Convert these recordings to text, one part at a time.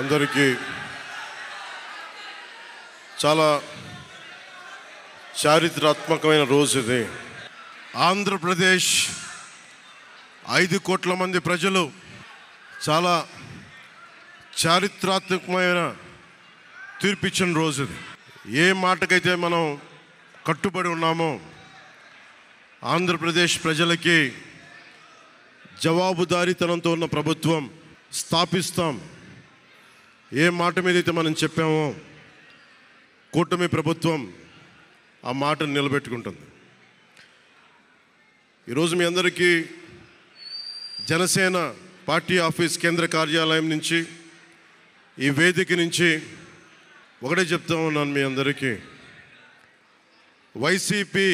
అందరికీ చాలా చారిత్రాత్మకమైన రోజు ఇది. ఆంధ్రప్రదేశ్ 5 కోట్ల మంది ప్రజలు చాలా చారిత్రాత్మకమైన తీర్పిచ్చిన రోజు ఇది. ఏ మాటకైతే మనం కట్టుబడి ఉన్నామో ఆంధ్రప్రదేశ్ ప్రజలకి జవాబుదారీతనంతో ఉన్న ప్రభుత్వం స్థాపిస్తాం. ఏ మాట మీద అయితే మనం చెప్పామో కూటమి ప్రభుత్వం ఆ మాటను నిలబెట్టుకుంటుంది. ఈరోజు మీ అందరికీ జనసేన పార్టీ ఆఫీస్ కేంద్ర కార్యాలయం నుంచి ఈ వేదిక నుంచి ఒకటే చెప్తా ఉన్నాను మీ అందరికీ, వైసీపీ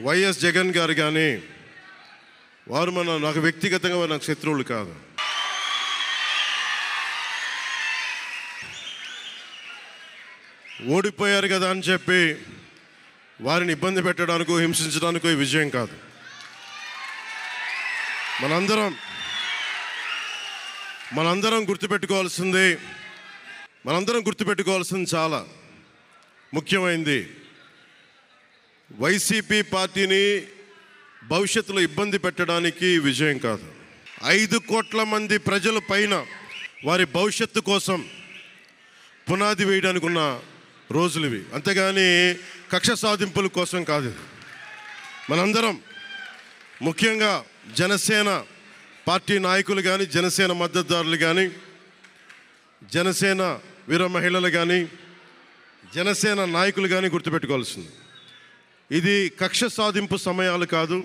వైఎస్ జగన్ గారు కానీ వారు నాకు వ్యక్తిగతంగా నాకు శత్రువులు కాదు. ఓడిపోయారు కదా అని చెప్పి వారిని ఇబ్బంది పెట్టడానికో హింసించడానికో ఈ విజయం కాదు. మనందరం గుర్తుపెట్టుకోవాల్సింది చాలా ముఖ్యమైనది. వైసీపీ పార్టీని భవిష్యత్తులో ఇబ్బంది పెట్టడానికి విజయం కాదు. 5 కోట్ల మంది ప్రజల పైన వారి భవిష్యత్తు కోసం పునాది వేయడానికి ఉన్న రోజులు ఇవి, అంతేగాని కక్ష సాధింపుల కోసం కాదు. మనందరం ముఖ్యంగా జనసేన పార్టీ నాయకులు కానీ, జనసేన మద్దతుదారులు కానీ, జనసేన వీర మహిళలు కానీ, జనసేన నాయకులు కానీ గుర్తుపెట్టుకోవాల్సింది, ఇది కక్ష సాధింపు సమయాలు కాదు.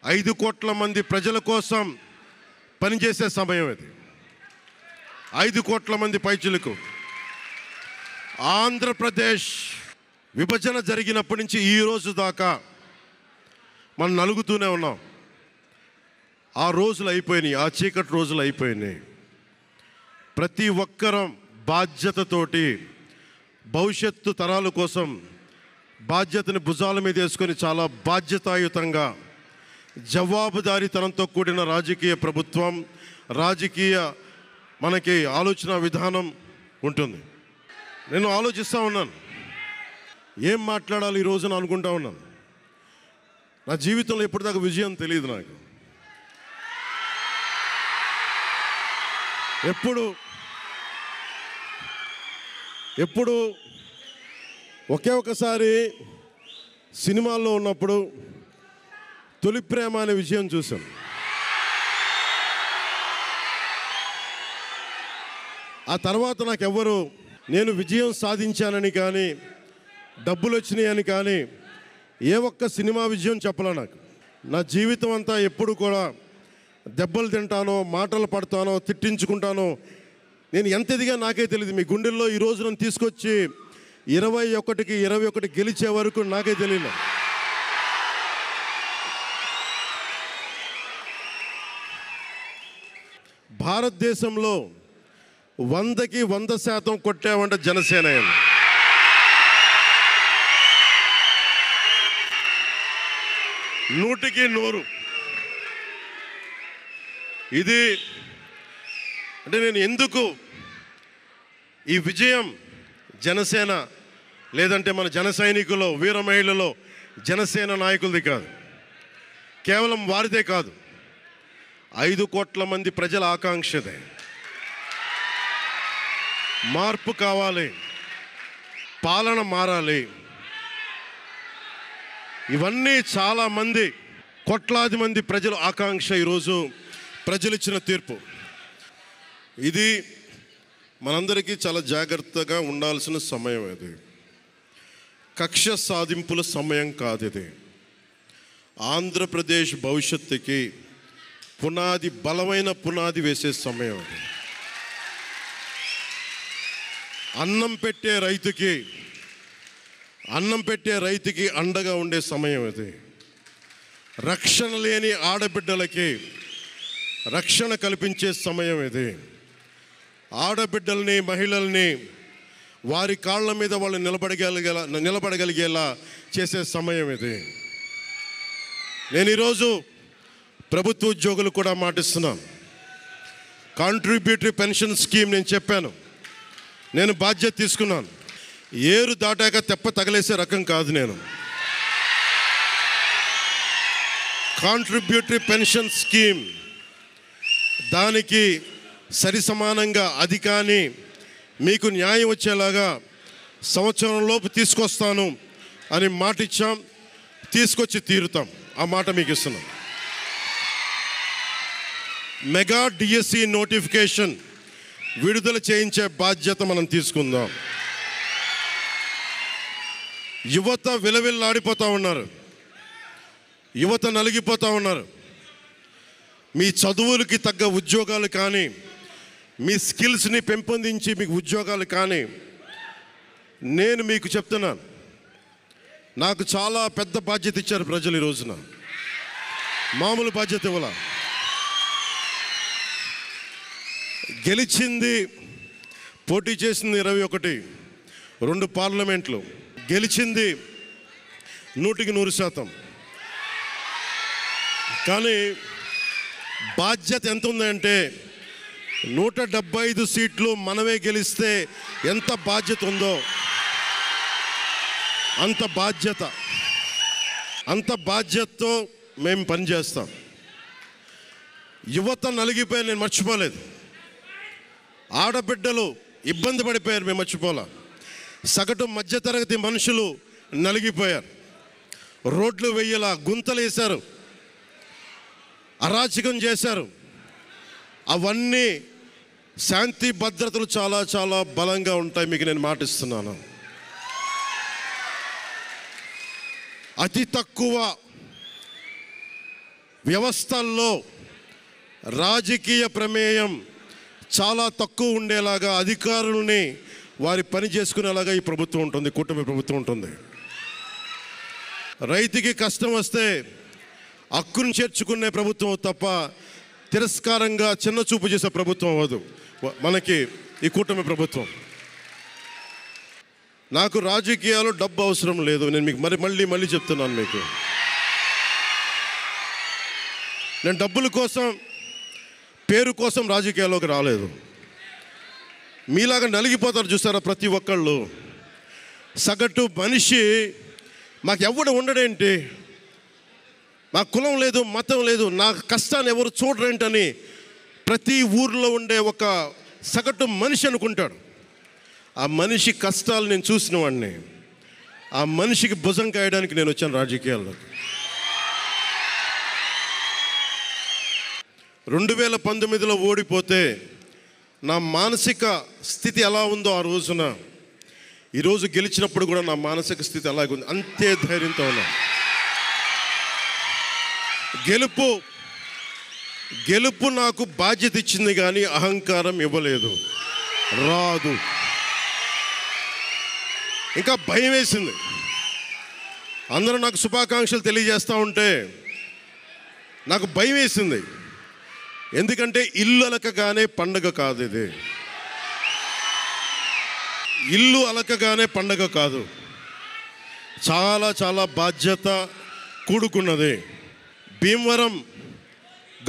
5 కోట్ల మంది ప్రజల కోసం పనిచేసే సమయం ఇది. 5 కోట్ల మంది పైచులకు ఆంధ్రప్రదేశ్ విభజన జరిగినప్పటి నుంచి ఈ రోజు దాకా మనం నలుగుతూనే ఉన్నాం. ఆ రోజులు అయిపోయినాయి, ఆ చీకటి రోజులు అయిపోయినాయి. ప్రతి ఒక్కరం బాధ్యతతోటి భవిష్యత్తు తరాల కోసం బాధ్యతని భుజాల మీద వేసుకొని చాలా బాధ్యతాయుతంగా జవాబుదారీతనంతో కూడిన రాజకీయ ప్రభుత్వం, రాజకీయ మనకి ఆలోచన విధానం ఉంటుంది. నేను ఆలోచిస్తూ ఉన్నాను, ఏం మాట్లాడాలి ఈ రోజున అనుకుంటా ఉన్నాను. నా జీవితంలో ఎప్పటిదాకా విజయం తెలియదు నాకు. ఎప్పుడు ఒకే ఒకసారి సినిమాల్లో ఉన్నప్పుడు తొలి ప్రేమ అనే విజయం చూశాను. ఆ తర్వాత నాకెవ్వరు నేను విజయం సాధించానని కానీ, డబ్బులు వచ్చినాయని కానీ ఏ ఒక్క సినిమా విజయం చెప్పలే నాకు. నా జీవితం అంతా ఎప్పుడు కూడా దెబ్బలు తింటానో, మాటలు పడతానో, తిట్టించుకుంటానో, నేను ఎంత ఎదిగా నాకే తెలియదు. మీ గుండెల్లో ఈ రోజు నన్ను తీసుకొచ్చి 21కి 21 గెలిచే వరకు నాకే తెలియదు. భారతదేశంలో 100కి 100% కొట్టామంటే జనసేన. 100కి 100. ఇది అంటే నేను ఎందుకు ఈ విజయం జనసేన లేదంటే మన జన సైనికులు, వీర మహిళలో జనసేన నాయకులది కాదు, కేవలం వారిదే కాదు, 5 కోట్ల మంది ప్రజల ఆకాంక్షదే. మార్పు కావాలి, పాలన మారాలి. ఇవన్నీ చాలామంది కోట్లాది మంది ప్రజల ఆకాంక్ష. ఈరోజు ప్రజలు ఇచ్చిన తీర్పు ఇది. మనందరికీ చాలా జాగ్రత్తగా ఉండాల్సిన సమయం ఇది. కక్ష సాధింపుల సమయం కాదు ఇది. ఆంధ్రప్రదేశ్ భవిష్యత్తుకి బలమైన పునాది వేసే సమయం ఇది. అన్నం పెట్టే రైతుకి అండగా ఉండే సమయం ఇది. రక్షణ లేని ఆడబిడ్డలకి రక్షణ కల్పించే సమయం ఇది. ఆడబిడ్డల్ని, మహిళల్ని వారి కాళ్ళ మీద వాళ్ళు నిలబడగలిగేలా చేసే సమయం ఇది. నేను ఈరోజు ప్రభుత్వ ఉద్యోగులు కూడా మాటిస్తున్నాను, కాంట్రిబ్యూటరీ పెన్షన్ స్కీమ్ నేను చెప్పాను, నేను బాధ్యత తీసుకున్నాను. ఏరు దాటాక తెప్ప తగలేసే రకం కాదు నేను. కాంట్రిబ్యూటరీ పెన్షన్ స్కీమ్ దానికి సరి సమానంగా అది కానీ మీకు న్యాయం వచ్చేలాగా సంవత్సరంలోపు తీసుకొస్తాను అని మాట ఇచ్చాం. తీసుకొచ్చి తీరుతాం, ఆ మాట మీకు ఇస్తున్నాం. మెగా డిఎస్సి నోటిఫికేషన్ విడుదల చేయించే బాధ్యత మనం తీసుకుందాం. యువత విలవిల్లాడిపోతూ ఉన్నారు, యువత నలిగిపోతూ ఉన్నారు. మీ చదువులకి తగ్గ ఉద్యోగాలు కానీ, మీ స్కిల్స్ని పెంపొందించి మీకు ఉద్యోగాలు కానీ, నేను మీకు చెప్తున్నాను, నాకు చాలా పెద్ద బాధ్యత ఇచ్చారు ప్రజలు. ఈ రోజున మామూలు బాధ్యత ఇవ్వాల. గెలిచింది, పోటీ చేసింది 21, 2 పార్లమెంట్లు గెలిచింది 100%. కానీ బాధ్యత ఎంత ఉందంటే 175 సీట్లు మనమే గెలిస్తే ఎంత బాధ్యత ఉందో అంత బాధ్యతతో మేము పనిచేస్తాం. యువత నలిగిపోయి నేను మర్చిపోలేదు. ఆడబిడ్డలు ఇబ్బంది పడిపోయారు, మేము మర్చిపోలే. సగటు మధ్యతరగతి మనుషులు నలిగిపోయారు. రోడ్లు వెయ్యలా, గుంతలు వేశారు, అరాచకం చేశారు. అవన్నీ శాంతి భద్రతలు చాలా చాలా బలంగా ఉంటాయి, మీకు నేను మాటిస్తున్నాను. అతి తక్కువ వ్యవస్థల్లో రాజకీయ ప్రమేయం చాలా తక్కువ ఉండేలాగా, అధికారుల్ని వారి పని చేసుకునేలాగా ఈ ప్రభుత్వం ఉంటుంది, కూటమి ప్రభుత్వం ఉంటుంది. రైతుకి కష్టం వస్తే హక్కును చేర్చుకునే ప్రభుత్వం తప్ప తిరస్కారంగా చిన్న చూపు చేసే ప్రభుత్వం అవ్వదు మనకి ఈ కూటమి ప్రభుత్వం. నాకు రాజకీయాలు డబ్బు అవసరం లేదు. నేను మీకు మళ్ళీ చెప్తున్నాను, మీకు నేను డబ్బుల కోసం, పేరు కోసం రాజకీయాల్లోకి రాలేదు. మీలాగా నలిగిపోతారు చూసారా ప్రతి ఒక్కళ్ళు. సగటు మనిషి మాకెవ్వడు ఉండడేంటి, నా కులం లేదు, మతం లేదు, నా కష్టాన్ని ఎవరు చూడరేంటని ప్రతి ఊర్లో ఉండే ఒక సగటు మనిషి అనుకుంటాడు. ఆ మనిషి కష్టాలు నేను చూసిన వాడిని. ఆ మనిషికి భుజం కాయడానికి నేను వచ్చాను రాజకీయాల్లో. 2019లో ఓడిపోతే నా మానసిక స్థితి ఎలా ఉందో ఆ రోజున, ఈరోజు గెలిచినప్పుడు కూడా నా మానసిక స్థితి అలాగే ఉంది. అంతే ధైర్యంతో ఉన్నా. గెలుపు నాకు బాధ్యత ఇచ్చింది కానీ అహంకారం ఇవ్వలేదు, రాదు. ఇంకా భయం వేసింది. అందరూ నాకు శుభాకాంక్షలు తెలియజేస్తూ ఉంటే నాకు భయం వేసింది. ఎందుకంటే ఇల్లు అలకగానే పండగ కాదు ఇది. ఇల్లు అలకగానే పండగ కాదు, చాలా చాలా బాధ్యత కూడుకున్నది. భీమవరం,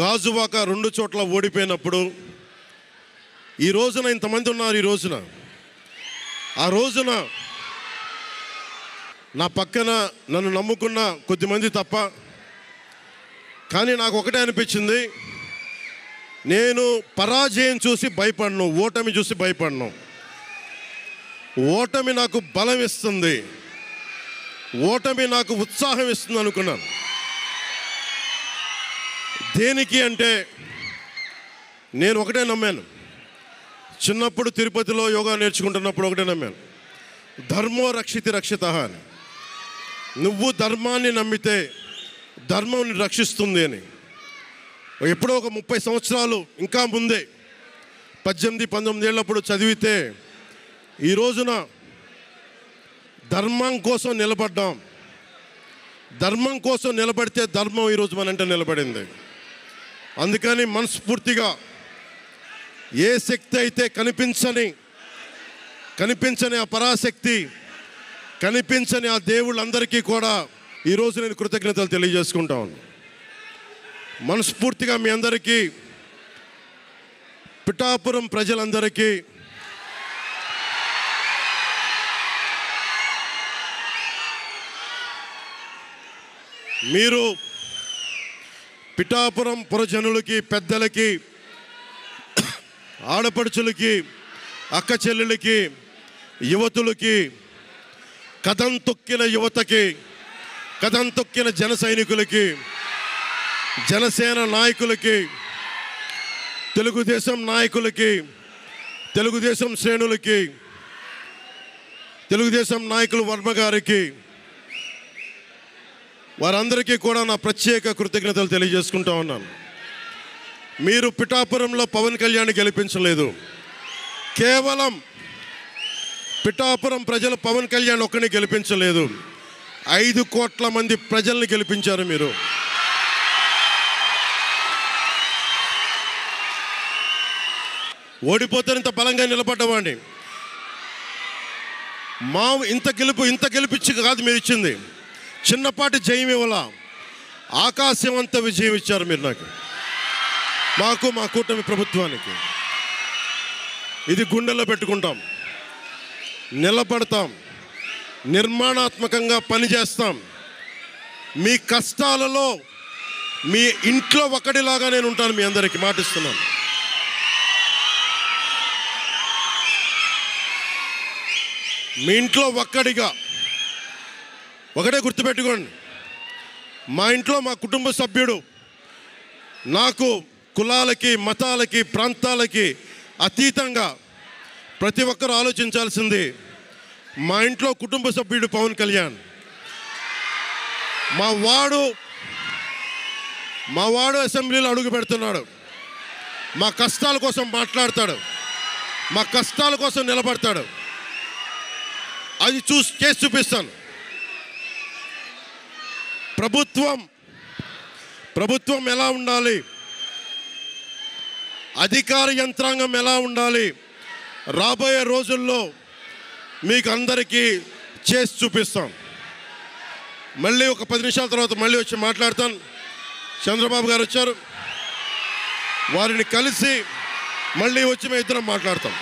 గాజువాక 2 చోట్ల ఓడిపోయినప్పుడు ఈ రోజున ఇంతమంది ఉన్నారు. ఈ రోజున, ఆ రోజున నా పక్కన నన్ను నమ్ముకున్న కొద్దిమంది తప్ప. కానీ నాకు ఒకటే అనిపించింది, నేను పరాజయం చూసి భయపడను, ఓటమి చూసి భయపడను. ఓటమి నాకు బలం ఇస్తుంది, ఓటమి నాకు ఉత్సాహం ఇస్తుంది అనుకున్నాను. దేనికి అంటే నేను ఒకటే నమ్మాను. చిన్నప్పుడు తిరుపతిలో యోగా నేర్చుకుంటున్నప్పుడు ఒకటే నమ్మాను, ధర్మో రక్షితి రక్షితః అని. నువ్వు ధర్మాన్ని నమ్మితే ధర్మం రక్షిస్తుంది అని. ఎప్పుడో ఒక 30 సంవత్సరాలు ఇంకా ముందే, 18-19 ఏళ్ళప్పుడు చదివితే, ఈ రోజున ధర్మం కోసం నిలబడ్డాం. ధర్మం కోసం నిలబడితే ధర్మం ఈరోజు మనంటే నిలబడింది. అందుకని మనస్ఫూర్తిగా ఏ శక్తి అయితే కనిపించని ఆ పరాశక్తి, కనిపించని ఆ దేవుళ్ళందరికీ కూడా ఈరోజు నేను కృతజ్ఞతలు తెలియజేసుకుంటాను. మనస్ఫూర్తిగా మీ అందరికీ పిఠాపురం ప్రజలందరికీ మీరు పిఠాపురం పురజనులకి, పెద్దలకి, ఆడపడుచులకి, అక్క చెల్లెలకి, యువతులకి, కథం తొక్కిన యువతకి, కథం తొక్కిన జన సైనికులకి, జనసేన నాయకులకి, తెలుగుదేశం నాయకులకి, తెలుగుదేశం శ్రేణులకి, తెలుగుదేశం నాయకులు వర్మ గారికి, వారందరికీ కూడా నా ప్రత్యేక కృతజ్ఞతలు తెలియజేసుకుంటా ఉన్నాను. మీరు పిఠాపురంలో పవన్ కళ్యాణ్ గెలిపించలేదు. కేవలం పిఠాపురం ప్రజలు పవన్ కళ్యాణ్ ఒక్కడిని గెలిపించలేదు, 5 కోట్ల మంది ప్రజల్ని గెలిపించారు మీరు. ఓడిపోతే ఇంత బలంగా నిలబడ్డవాడిని. ఇంత గెలిపించి కాదు మీరు ఇచ్చింది, చిన్నపాటి జయం ఇవ్వాల, ఆకాశం అంత విజయం ఇచ్చారు మీరు మాకు, మా కూటమి ప్రభుత్వానికి. ఇది గుండెల్లో పెట్టుకుంటాం, నిలబడతాం, నిర్మాణాత్మకంగా పనిచేస్తాం. మీ కష్టాలలో మీ ఇంట్లో ఒకటిలాగా నేను ఉంటాను, మీ అందరికీ మాటిస్తున్నాను. మీ ఇంట్లో ఒక్కడిగా, ఒకటే గుర్తుపెట్టుకోండి, మా ఇంట్లో మా కుటుంబ సభ్యుడు. నాకు కులాలకి, మతాలకి, ప్రాంతాలకి అతీతంగా ప్రతి ఒక్కరూ ఆలోచించాల్సింది, మా ఇంట్లో కుటుంబ సభ్యుడు పవన్ కళ్యాణ్. మా వాడు అసెంబ్లీలో అడుగు పెడుతున్నాడు, మా కష్టాల కోసం మాట్లాడతాడు, మా కష్టాల కోసం నిలబడతాడు. అది చేసి చూపిస్తాను. ప్రభుత్వం ఎలా ఉండాలి, అధికార యంత్రాంగం ఎలా ఉండాలి, రాబోయే రోజుల్లో మీకు అందరికీ చేసి చూపిస్తాం. మళ్ళీ ఒక 10 నిమిషాల తర్వాత మళ్ళీ వచ్చి మాట్లాడతాను. చంద్రబాబు గారు వచ్చారు, వారిని కలిసి మళ్ళీ వచ్చి మేము ఇద్దరం మాట్లాడతాం.